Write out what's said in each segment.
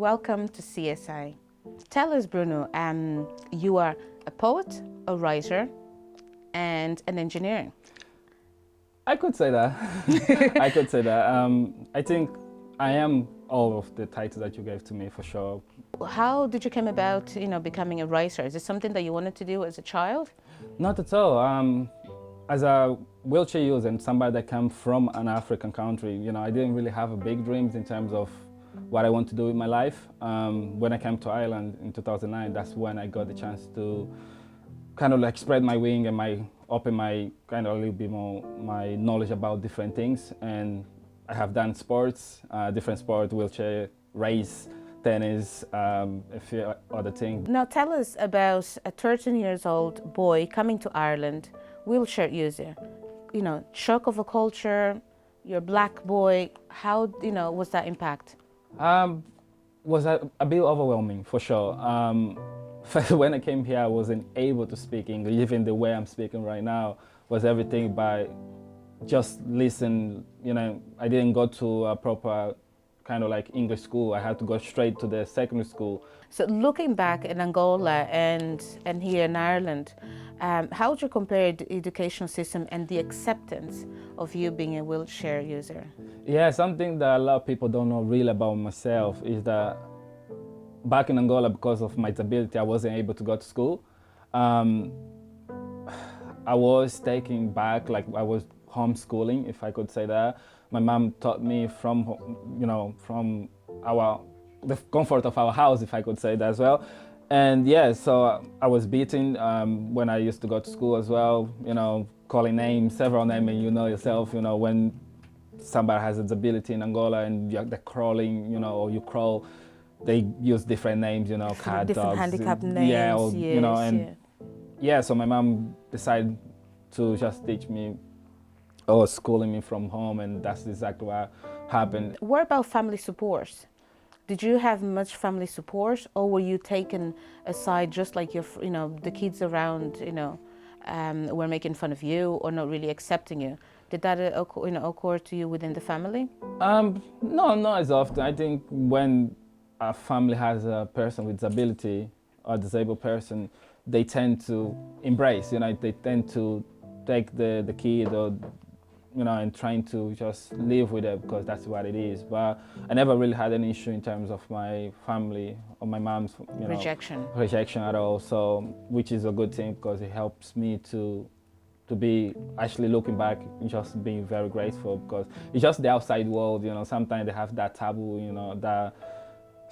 welcome to CSI. Tell us, Bruno, you are a poet, a writer, and an engineer. I could say that. I could say that. I think I am all of the titles that you gave to me, for sure. How did you come about, becoming a writer? Is it something that you wanted to do as a child? Not at all. As a wheelchair user and somebody that came from an African country, I didn't really have a big dreams in terms of what I want to do with my life. When I came to Ireland in 2009, that's when I got the chance to kind of like spread my wing and open my kind of a little bit more my knowledge about different things. And I have done sports, different sports, wheelchair, race, tennis, a few other things. Now tell us about a 13 years old boy coming to Ireland, wheelchair user. Shock of a culture, you're a black boy. How, was that impact? Was a bit overwhelming, for sure. First, when I came here, I wasn't able to speak English. Even the way I'm speaking right now was everything by just listen. I didn't go to a proper kind of like English school. I had to go straight to the secondary school. So looking back in Angola and here in Ireland, how would you compare the education system and the acceptance of you being a wheelchair user? Yeah, something that a lot of people don't know really about myself is that back in Angola, because of my disability, I wasn't able to go to school. I was taking back, like I was homeschooling, if I could say that. My mom taught me from the comfort of our house, if I could say that as well. And yeah, so I was beaten when I used to go to school as well, calling names, several names, and yourself, when somebody has a disability in Angola and they're crawling, or you crawl, they use different names, cat, different dogs. handicap names, yeah, or, yes, yeah, so my mom decided to just teach me or schooling me from home, and that's exactly what happened. What about family support? Did you have much family support, or were you taken aside just like the kids around, were making fun of you or not really accepting you? Did that occur to you within the family? No, not as often. I think when a family has a person with disability or disabled person, they tend to embrace, they tend to take the kid or and trying to just live with it because that's what it is. But I never really had any issue in terms of my family or my mom's rejection at all. So, which is a good thing because it helps me to be actually looking back and just being very grateful, because it's just the outside world. Sometimes they have that taboo, that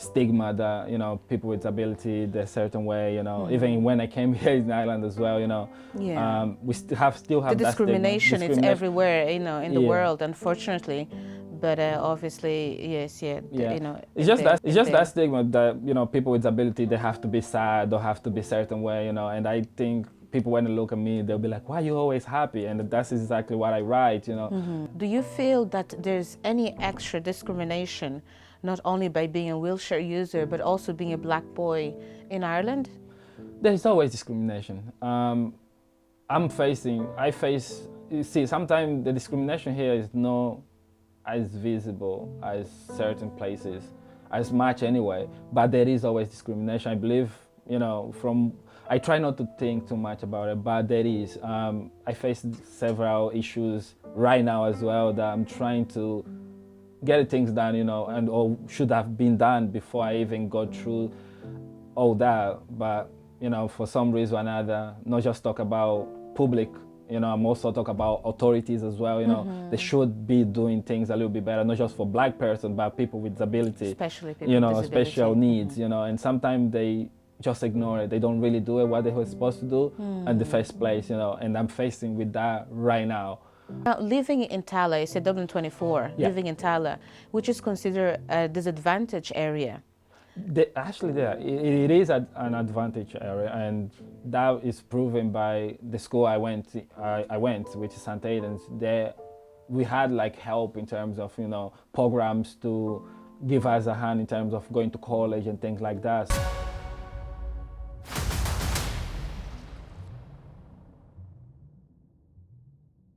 stigma that people with disability they're a certain way. Even when I came here in Ireland as well, we still have the discrimination. It's everywhere, in the world, unfortunately. But obviously, yes, it's just that stigma that people with disability they have to be sad or have to be a certain way, and I think people when they look at me they'll be like, why are you always happy? And that's exactly what I write. Do you feel that there's any extra discrimination, not only by being a wheelchair user, but also being a black boy in Ireland? There's always discrimination. You see, sometimes the discrimination here is not as visible as certain places, as much anyway, but there is always discrimination. I believe, I try not to think too much about it, but there is. I face several issues right now as well that I'm trying to get things done, and or should have been done before I even got through all that. But for some reason or another, not just talk about public, I'm also talk about authorities as well. They should be doing things a little bit better, not just for black person, but people with disability, especially people with disability. Special needs, and sometimes they just ignore it. They don't really do it what they were supposed to do in the first place, and I'm facing with that right now. Now, living in Tala, you said Dublin 24, living in Tala, which is considered a disadvantaged area. Actually, it is an advantage area, and that is proven by the school I went, which is St. Aidan's. There, we had like help in terms of programs to give us a hand in terms of going to college and things like that.